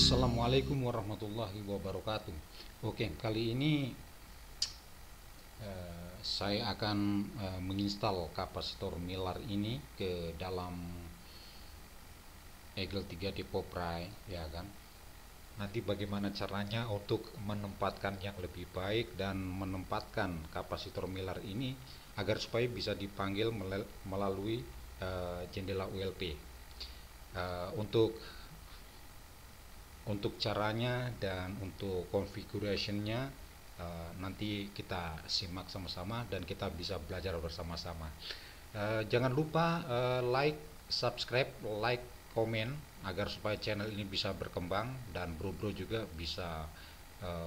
Assalamualaikum warahmatullahi wabarakatuh. Oke, kali ini saya akan menginstal kapasitor Mylar ini ke dalam Eagle 3D Poprai, ya kan. Nanti bagaimana caranya untuk menempatkan yang lebih baik dan menempatkan kapasitor Mylar ini agar supaya bisa dipanggil melalui jendela ULP. Untuk caranya dan untuk configurationnya nanti kita simak sama-sama dan kita bisa belajar bersama-sama. Jangan lupa like, subscribe, like, komen agar supaya channel ini bisa berkembang dan bro-bro juga bisa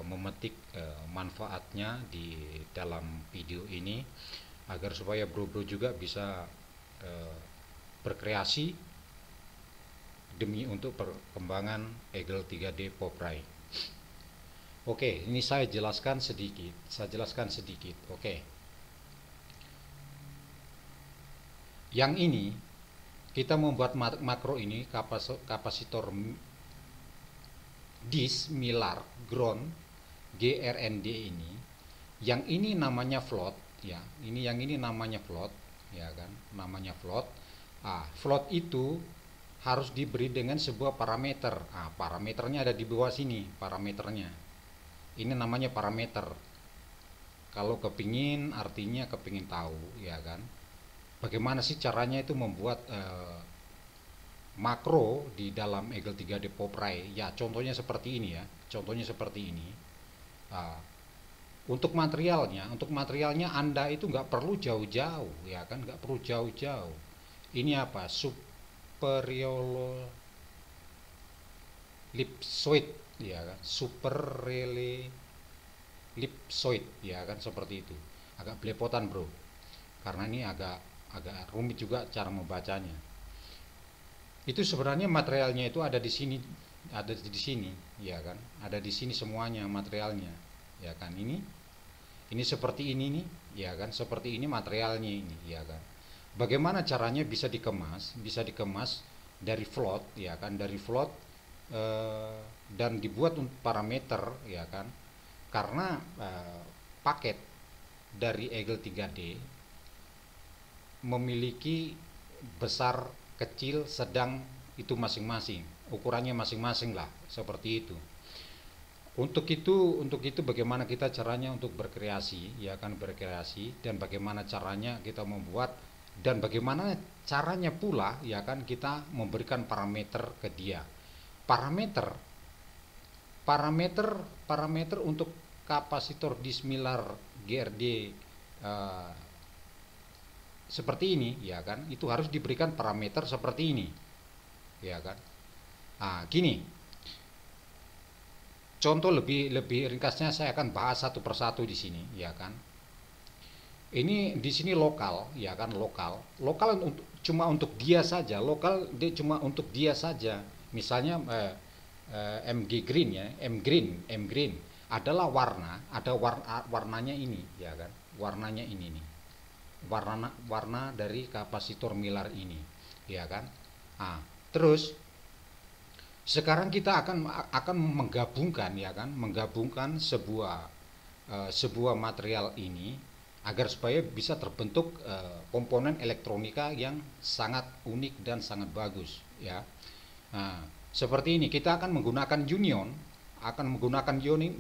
memetik manfaatnya di dalam video ini agar supaya bro-bro juga bisa berkreasi demi untuk perkembangan Eagle 3D Poprai. Oke, ini saya jelaskan sedikit. Oke. Yang ini kita membuat makro ini kapasitor dis Mylar ground GRND ini. Yang ini namanya float, ya. Yang ini namanya float, ya kan? Namanya float. Float itu harus diberi dengan sebuah parameter. Parameternya ada di bawah sini, parameternya. Ini namanya parameter. Kalau kepingin, artinya kepingin tahu, ya kan. Bagaimana sih caranya itu membuat makro di dalam Eagle 3D Poprai? Ya, contohnya seperti ini ya. Contohnya seperti ini. Untuk materialnya Anda itu nggak perlu jauh-jauh, ya kan? Nggak perlu jauh-jauh. Ini apa? Superellipsoid, ya kan, superellipsoid, ya kan, seperti itu. Agak belepotan bro, karena ini agak rumit juga cara membacanya. Itu sebenarnya materialnya itu ada di sini, ya kan, ada di sini semuanya materialnya, ya kan. Ini seperti ini nih, ya kan, seperti ini materialnya ini, ya kan. Bagaimana caranya bisa dikemas dari float, ya kan, dari float dan dibuat parameter, ya kan, karena paket dari Eagle 3D memiliki besar, kecil, sedang, itu masing-masing, ukurannya masing-masing lah, seperti itu. Untuk itu bagaimana kita caranya untuk berkreasi, ya kan, berkreasi, dan bagaimana caranya kita membuat, dan bagaimana caranya pula, ya kan, kita memberikan parameter ke dia. Parameter untuk kapasitor dis Mylar GRD seperti ini, ya kan, itu harus diberikan parameter seperti ini, ya kan. Gini, contoh lebih ringkasnya saya akan bahas satu persatu di sini, ya kan. Ini di sini lokal, ya kan, lokal cuma untuk dia saja, dia cuma untuk dia saja. Misalnya MG green, ya, M green adalah ada warnanya ini, ya kan, warnanya ini nih, warna dari kapasitor Mylar ini, ya kan. Terus sekarang kita akan menggabungkan, ya kan, sebuah material ini agar supaya bisa terbentuk komponen elektronika yang sangat unik dan sangat bagus, ya. Seperti ini kita akan menggunakan union.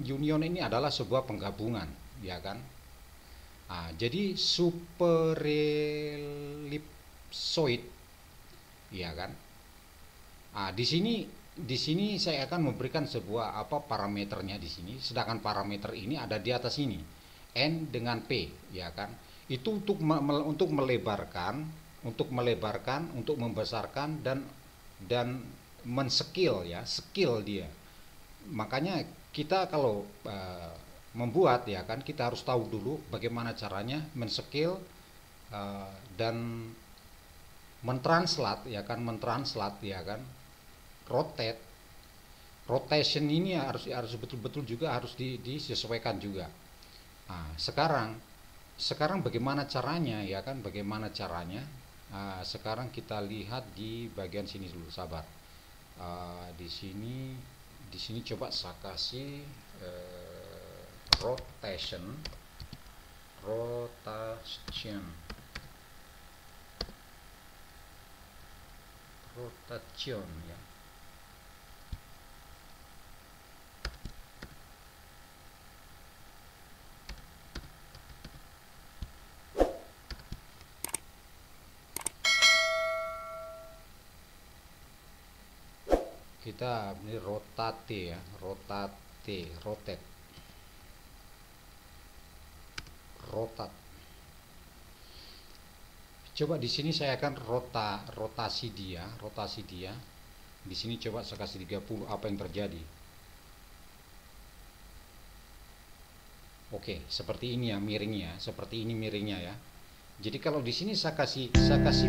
Union ini adalah sebuah penggabungan, ya kan. Jadi superellipsoid, ya kan. Di sini saya akan memberikan sebuah parameternya di sini, sedangkan parameter ini ada di atas ini. N dengan P, ya kan. Itu untuk melebarkan, untuk membesarkan dan men-scale, ya, skill dia. Makanya kita kalau membuat, ya kan, kita harus tahu dulu bagaimana caranya men-scale dan mentranslate, ya kan, ya kan. Rotation ini harus betul-betul juga harus disesuaikan juga. Sekarang bagaimana caranya, ya kan, bagaimana caranya? Sekarang kita lihat di bagian sini dulu, sabar. Di sini Di sini coba saya kasih rotation rotation ya. Kita ini rotate ya, rotate, rotat. Coba di sini saya akan rotasi dia. Di sini coba saya kasih 30, apa yang terjadi? Oke, seperti ini ya miringnya, seperti ini miringnya ya. Jadi kalau di sini saya kasih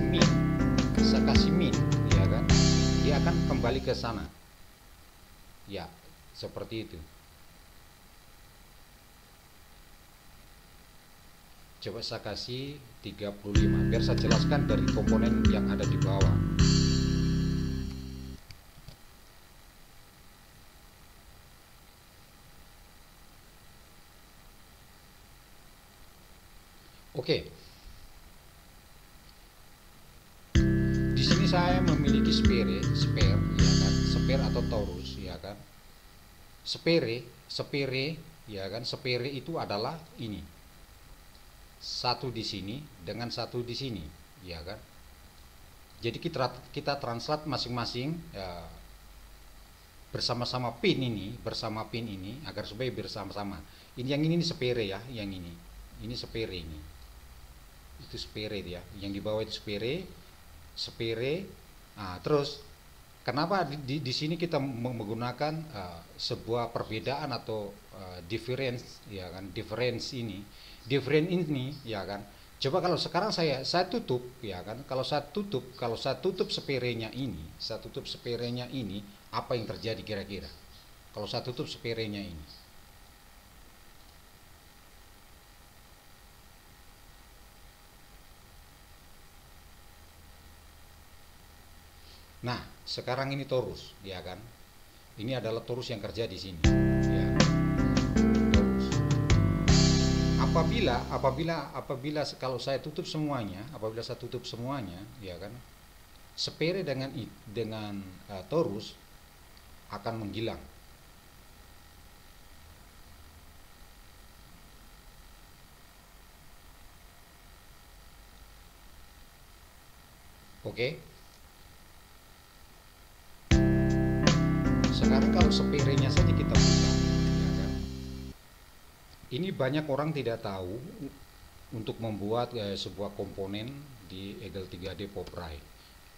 min, ya kan? Dia akan kembali ke sana. Ya, seperti itu. Coba saya kasih 35 biar saya jelaskan dari komponen yang ada di bawah. Oke. Di sini saya memiliki spare ya kan, spare atau torus ya kan. Spare ya kan, spare itu adalah ini. Satu di sini dengan satu di sini, ya kan? Jadi kita translate masing-masing ya, bersama pin ini agar supaya bersama-sama. Ini yang ini spare ya, yang ini spare ini. Itu spare ya, yang di bawah itu spare. Nah, terus kenapa di sini kita menggunakan sebuah perbedaan atau difference ya kan, difference ini ya kan. Coba kalau sekarang saya tutup ya kan, kalau saya tutup spare-nya ini, apa yang terjadi kira-kira kalau saya tutup spare-nya ini? Nah, sekarang ini torus ya kan, ini adalah torus yang kerja di sini ya. Apabila kalau saya tutup semuanya, ya kan, spare dengan torus akan menghilang. Oke. Sekarang kalau spare-nya saja kita buka, ya kan? Ini banyak orang tidak tahu untuk membuat sebuah komponen di Eagle 3D POPRAY.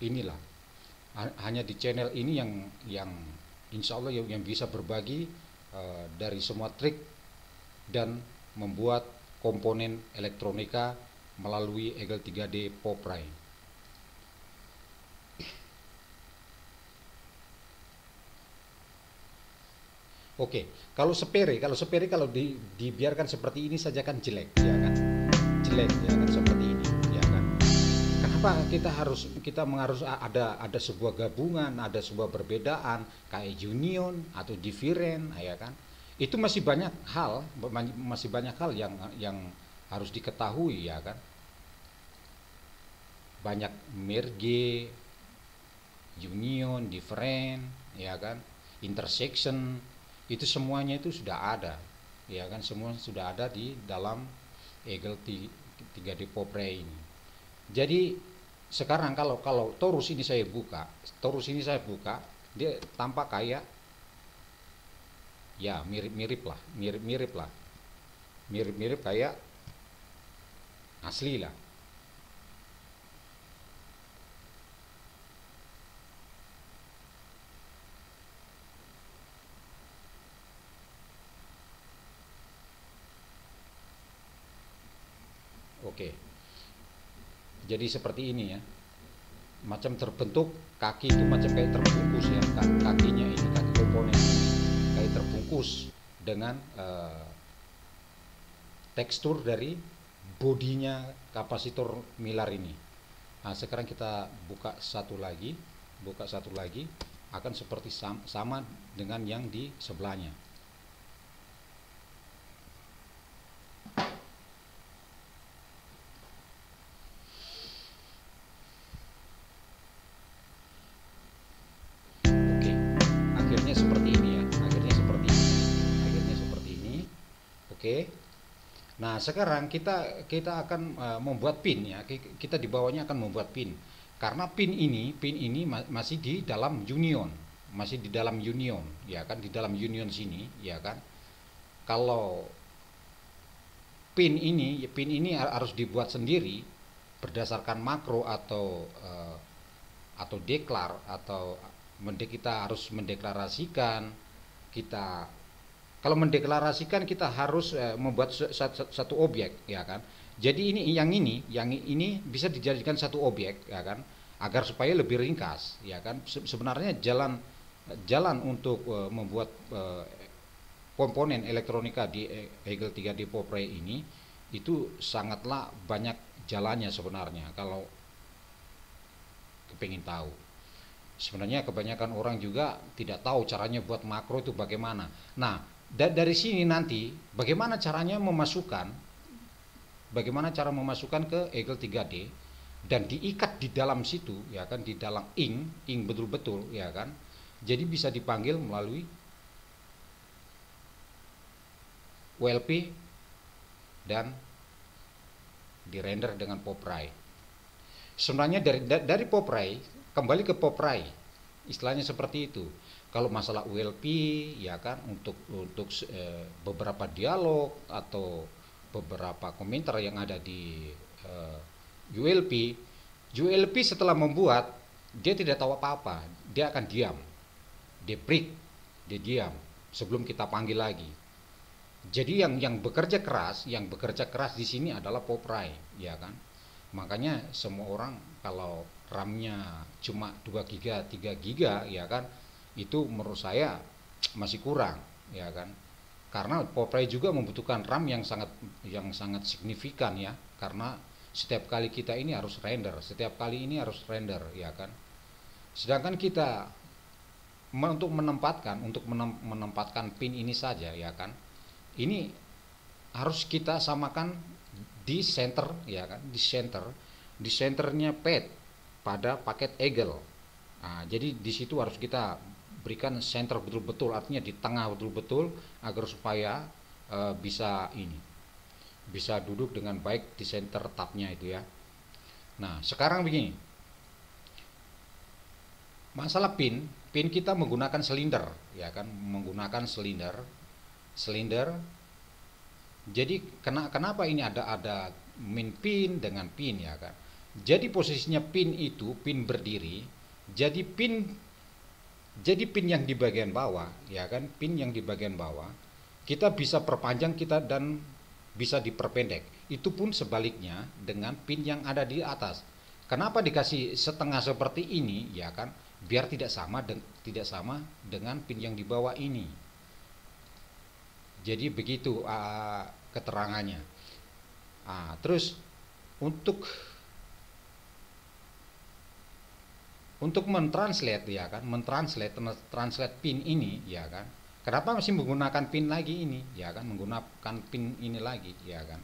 Inilah hanya di channel ini yang insya Allah yang bisa berbagi dari semua trik dan membuat komponen elektronika melalui Eagle 3D POPRAY. Oke, kalau spare kalau dibiarkan seperti ini saja kan jelek ya kan, seperti ini ya kan. Kenapa kita harus ada sebuah gabungan, ada sebuah perbedaan kayak union atau different ya kan? Itu masih banyak hal yang harus diketahui ya kan. Banyak merge, union, different ya kan, intersection. Itu semuanya itu sudah ada ya kan, semua sudah ada di dalam Eagle 3D POPRAY ini. Jadi sekarang kalau torus ini saya buka, dia tampak kayak ya mirip kayak asli lah. Oke, jadi seperti ini ya, macam terbentuk kaki itu macam kayak terbungkus ya, kakinya ini, kaki komponen kayak terbungkus dengan tekstur dari bodinya kapasitor Mylar ini. Nah, sekarang kita buka satu lagi akan seperti sama dengan yang di sebelahnya. Oke, akhirnya seperti ini ya, akhirnya seperti ini. Oke. Nah, sekarang kita akan membuat pin ya. Kita di bawahnya akan membuat pin. Karena pin ini masih di dalam union, ya kan, di dalam union sini, ya kan. Kalau pin ini harus dibuat sendiri berdasarkan makro atau deklar, atau kita harus mendeklarasikan. Kita Kalau mendeklarasikan kita harus membuat satu objek, ya kan. Jadi yang ini bisa dijadikan satu objek, ya kan, agar supaya lebih ringkas, ya kan. Sebenarnya jalan untuk membuat komponen elektronika di Hegel 3D Popray ini itu sangatlah banyak jalannya sebenarnya kalau kepingin tahu. Sebenarnya kebanyakan orang juga tidak tahu caranya buat makro itu bagaimana. Nah, dari sini nanti bagaimana cara memasukkan ke Hegel 3D dan diikat di dalam situ, ya kan, di dalam ing betul-betul, ya kan. Jadi bisa dipanggil melalui ULP dan dirender dengan Popray. Sebenarnya dari Popray kembali ke Popray, istilahnya seperti itu. Kalau masalah ULP, ya kan, untuk beberapa dialog atau beberapa komentar yang ada di ULP setelah membuat, dia tidak tahu apa-apa, dia akan diam, dia break, dia diam sebelum kita panggil lagi. Jadi yang bekerja keras di sini adalah Popray, ya kan. Makanya semua orang kalau RAM-nya cuma 2 GB, 3 GB, ya kan, itu menurut saya masih kurang, ya kan. Karena Popray juga membutuhkan RAM yang sangat signifikan, ya, karena setiap kali kita ini harus render, ya kan. Sedangkan kita untuk menempatkan pin ini saja, ya kan, ini harus kita samakan di center, ya kan, di centernya pad pada paket Hegel. Nah, jadi di situ harus kita berikan center betul-betul, artinya di tengah betul-betul, agar supaya bisa duduk dengan baik di center tabnya itu, ya. Nah, sekarang begini, masalah pin kita menggunakan silinder, ya kan, silinder. Jadi kenapa ini ada min pin dengan pin, ya kan. Jadi posisinya pin itu pin berdiri. Jadi pin yang di bagian bawah, ya kan, pin yang di bagian bawah kita bisa perpanjang dan bisa diperpendek. Itu pun sebaliknya dengan pin yang ada di atas. Kenapa dikasih setengah seperti ini, ya kan, biar tidak sama dengan pin yang di bawah ini. Jadi begitu keterangannya. Terus untuk mentranslate, ya kan, translate pin ini, ya kan. Kenapa masih menggunakan pin lagi ini, ya kan, menggunakan pin ini lagi, ya kan.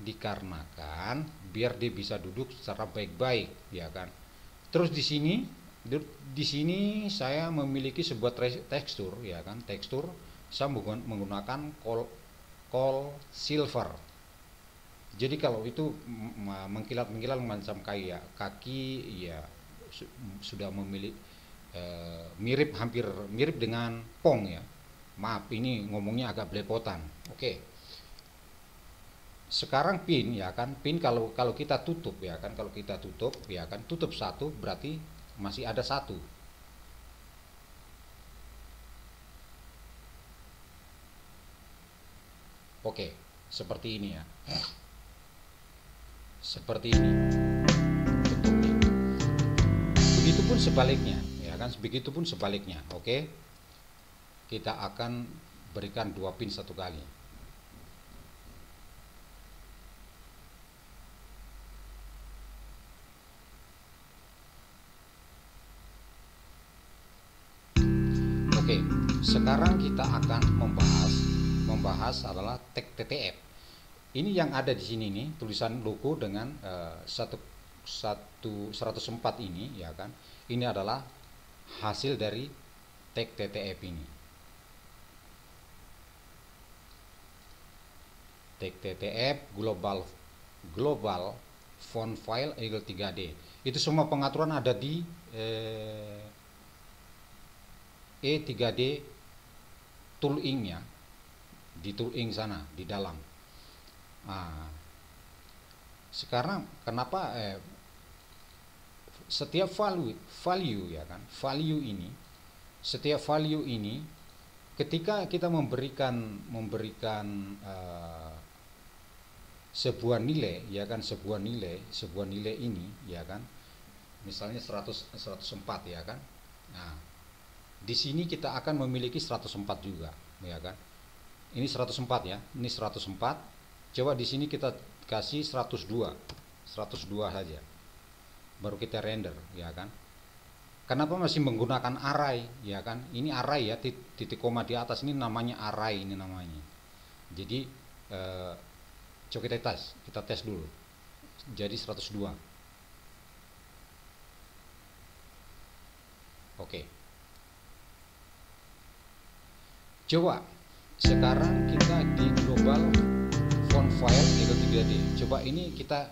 Dikarenakan biar dia bisa duduk secara baik-baik, ya kan. Terus di sini saya memiliki sebuah tekstur, ya kan, saya menggunakan coal silver. Jadi kalau itu mengkilat-mengkilat macam kayak kaki, ya sudah hampir mirip dengan pong, ya. Maaf, ini ngomongnya agak belepotan. Oke. Sekarang pin, ya kan, kalau kita tutup, ya kan, tutup satu berarti masih ada satu. Oke, seperti ini, ya. Seperti ini bentuknya. Begitupun sebaliknya, ya kan, Oke. Kita akan berikan 2 pin satu kali. Oke, sekarang kita akan membahas adalah tag TTF. Ini yang ada di sini nih, tulisan logo dengan 104 ini, ya kan. Ini adalah hasil dari tag TTF ini. Tag TTF global font file eagle 3D. Itu semua pengaturan ada di E3D tooling ya, di tooling sana di dalam. Nah, sekarang kenapa setiap value ya kan, setiap value ini ketika kita memberikan sebuah nilai ya kan, sebuah nilai ini ya kan, misalnya 104 ya kan. Nah, di sini kita akan memiliki 104 juga ya kan. Ini 104 ya, ini 104. Coba di sini kita kasih 102 saja, baru kita render ya kan. Kenapa masih menggunakan array ya kan? Ini array ya, titik koma di atas ini namanya array, ini namanya. Jadi coba kita tes dulu. Jadi 102. Oke. Coba sekarang kita di global font file eagle 3D. Coba ini kita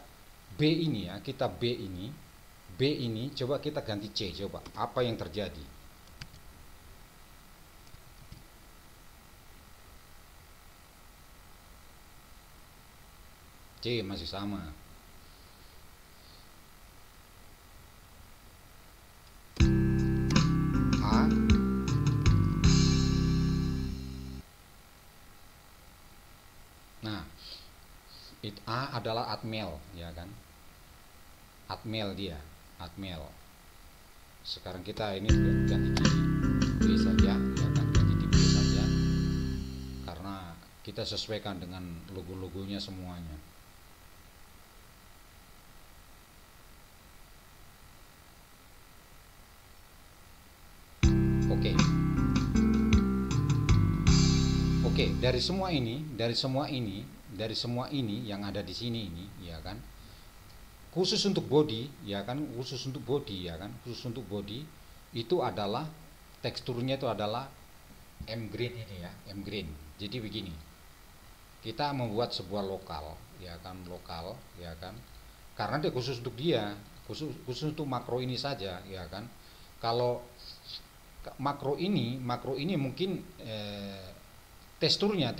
B ini ya, B ini coba kita ganti C, coba apa yang terjadi. C masih sama. A A adalah Atmel ya kan, Atmel dia, Atmel. Sekarang kita ini ganti di B saja ya kan, ganti di B saja karena kita sesuaikan dengan logo-logonya semuanya. Oke, dari semua ini yang ada di sini ini ya kan, khusus untuk body ya kan, khusus untuk body itu adalah teksturnya itu adalah M green ini ya, M green. Jadi begini, kita membuat sebuah lokal ya kan, karena dia khusus untuk khusus untuk makro ini saja ya kan. Kalau makro ini mungkin teksturnya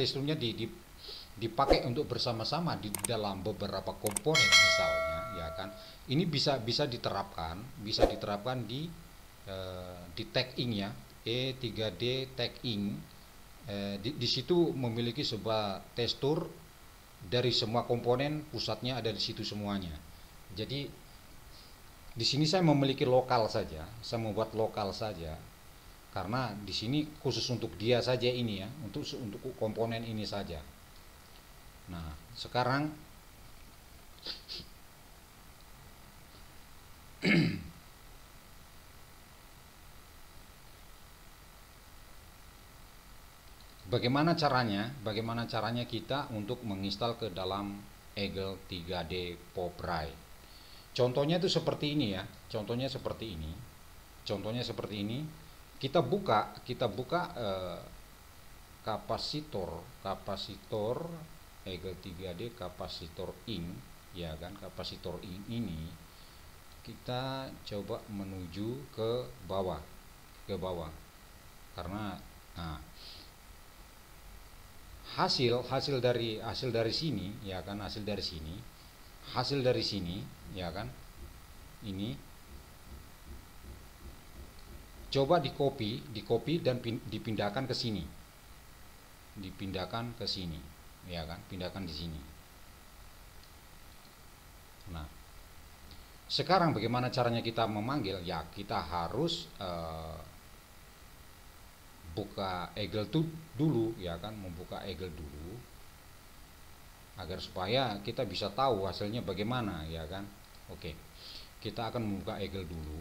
dipakai untuk bersama-sama di dalam beberapa komponen misalnya ya kan. Ini bisa diterapkan di tagging ya, E3D tagging. Di situ memiliki sebuah tekstur dari semua komponen, pusatnya ada di situ semuanya. Jadi di sini saya memiliki lokal saja, saya membuat lokal saja. Karena di sini khusus untuk dia saja ini ya, untuk komponen ini saja. Nah, sekarang bagaimana caranya kita untuk menginstal ke dalam Eagle 3D POPRAY. Contohnya itu seperti ini ya, contohnya seperti ini. Kita buka kapasitor Eagle 3D kapasitor in ya kan, kapasitor in ini kita coba menuju ke bawah karena hasil dari sini ya kan, hasil dari sini ya kan, ini coba di copy dan dipindahkan ke sini, ya kan, pindahkan di sini. Nah, sekarang bagaimana caranya kita memanggil ya, kita harus buka Eagle dulu ya kan, membuka Eagle dulu agar supaya kita bisa tahu hasilnya bagaimana ya kan. Oke, kita akan membuka Eagle dulu,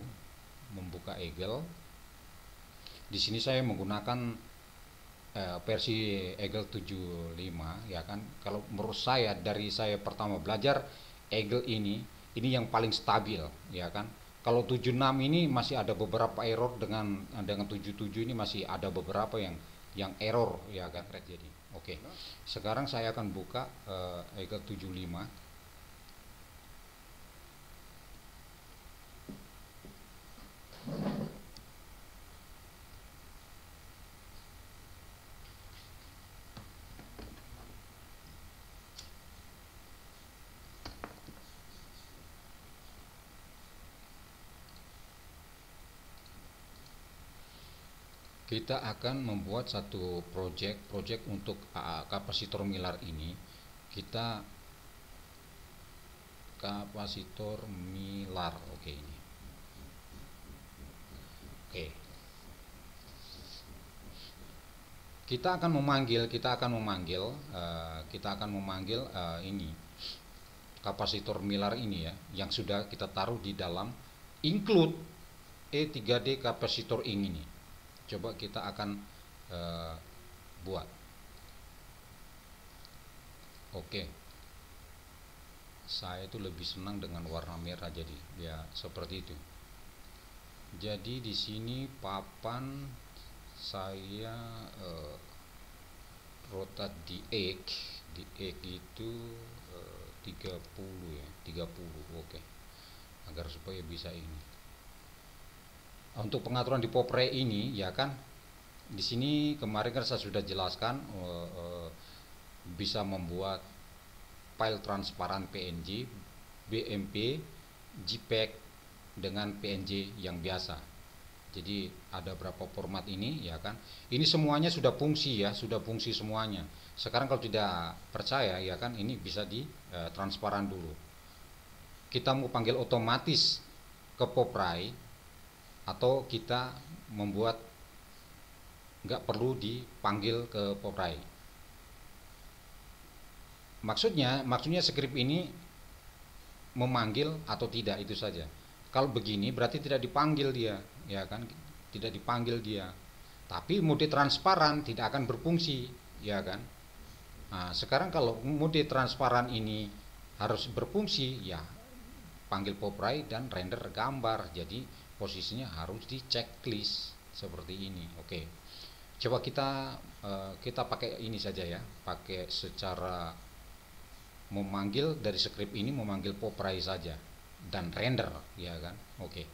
Di sini saya menggunakan versi Eagle 75 ya kan. Kalau menurut saya, dari saya pertama belajar Eagle ini yang paling stabil ya kan. Kalau 76 ini masih ada beberapa error, dengan 77 ini masih ada beberapa yang error ya kan. Jadi oke. Sekarang saya akan buka Eagle 75. Kita akan membuat satu project untuk kapasitor Miller ini. Kita kapasitor Miller, oke ini. Oke. Kita akan memanggil ini kapasitor Miller ini ya, yang sudah kita taruh di dalam include E3D kapasitor ini. Coba kita akan buat. Oke. Saya itu lebih senang dengan warna merah, jadi ya seperti itu. Jadi di sini papan saya rotat di X itu 30 ya, 30. Oke. Agar supaya bisa ini. Untuk pengaturan di Popre ini ya kan, di sini kemarin kan saya sudah jelaskan bisa membuat file transparan PNG, BMP, JPEG dengan PNG yang biasa. Jadi ada berapa format ini ya kan. Ini semuanya sudah fungsi ya, sudah fungsi semuanya. Sekarang kalau tidak percaya ya kan, ini bisa di transparan dulu. Kita mau panggil otomatis ke Poprai, atau kita membuat nggak perlu dipanggil ke Poprai. Maksudnya script ini memanggil atau tidak, itu saja. Kalau begini berarti tidak dipanggil dia, ya kan? Tidak dipanggil dia. Tapi mode transparan tidak akan berfungsi, ya kan? Nah, sekarang kalau mode transparan ini harus berfungsi, ya panggil Poprai dan render gambar. Jadi posisinya harus di checklist seperti ini. Oke. Coba kita pakai ini saja ya, pakai secara memanggil dari script ini, memanggil Poprai saja dan render ya kan. Oke.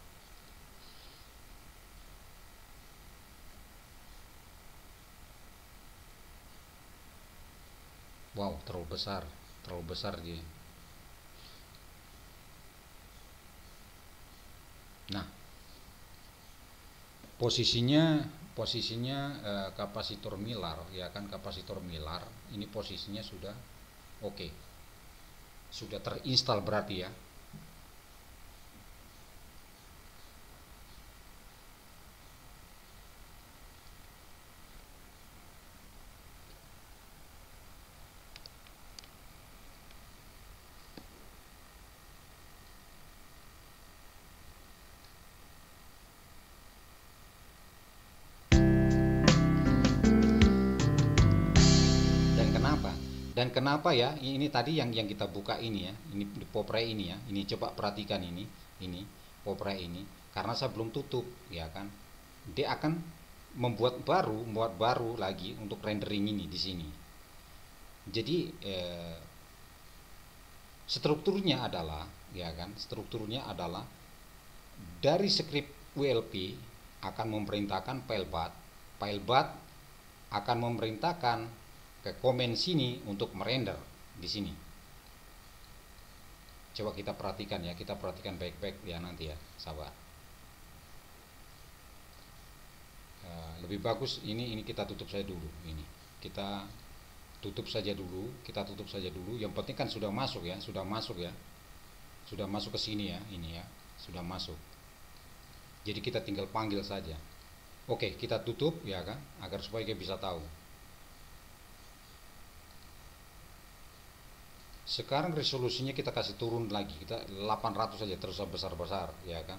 Wow, terlalu besar dia. Nah, posisinya kapasitor Miller ya kan, kapasitor Miller ini posisinya sudah oke. Sudah terinstall berarti ya. Dan kenapa ya, ini tadi yang kita buka ini ya, ini Popre ini ya, ini coba perhatikan ini Popre ini, karena saya belum tutup ya kan, dia akan membuat baru lagi untuk rendering ini di sini. Jadi strukturnya adalah ya kan, dari script WLP akan memerintahkan filebat akan memerintahkan ke komen sini untuk merender di sini. Coba kita perhatikan ya, kita perhatikan baik-baik ya nanti ya, sahabat. Lebih bagus ini kita tutup saja dulu. Ini kita tutup saja dulu, Yang penting kan sudah masuk ya, sudah masuk ke sini ya, ini ya sudah masuk. Jadi kita tinggal panggil saja. Oke, kita tutup ya kan, agar supaya kita bisa tahu. Sekarang resolusinya kita kasih turun lagi, kita 800 saja, terus besar-besar ya kan,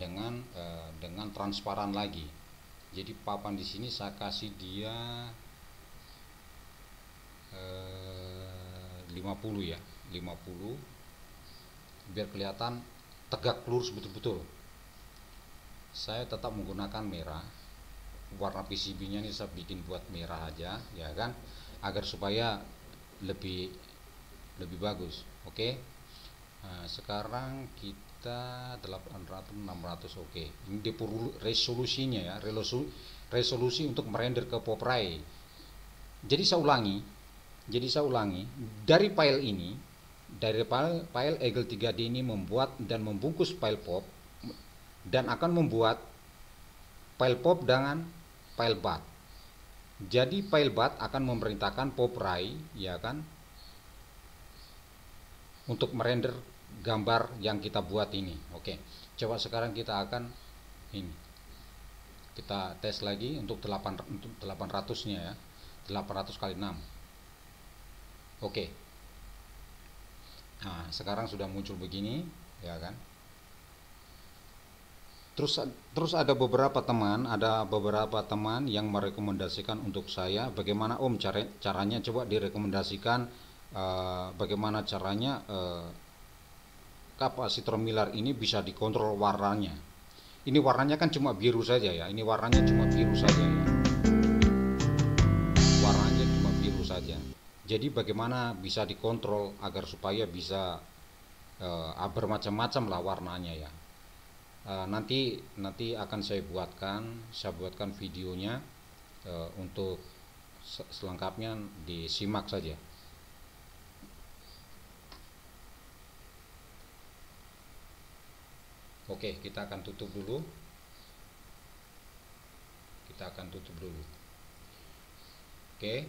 dengan transparan lagi. Jadi papan di sini saya kasih dia 50 ya, 50 biar kelihatan tegak lurus betul-betul. Saya tetap menggunakan merah, warna PCB-nya ini saya bikin buat merah aja ya kan, agar supaya lebih bagus. Oke. Nah, sekarang kita 800 600. Oke. Ini resolusinya ya, resolusi untuk merender ke PopRay. Jadi saya ulangi, dari file ini, dari file Eagle 3D ini membuat dan membungkus file pop dan akan membuat file pop dengan file bat. Jadi file bat akan memerintahkan PopRay ya kan untuk merender gambar yang kita buat ini. Oke. Coba sekarang kita akan ini. Kita tes lagi untuk 800-nya ya. 800 kali 6. Oke. Nah, sekarang sudah muncul begini ya kan. Terus ada beberapa teman yang merekomendasikan untuk saya bagaimana Om caranya, coba direkomendasikan bagaimana caranya kapasitor Miller ini bisa dikontrol warnanya. Ini warnanya kan cuma biru saja ya. Ini warnanya cuma biru saja ya. Warnanya cuma biru saja. Jadi bagaimana bisa dikontrol agar supaya bisa bermacam-macam lah warnanya ya. Nanti akan saya buatkan videonya, untuk selengkapnya disimak saja. Oke, kita akan tutup dulu. Oke.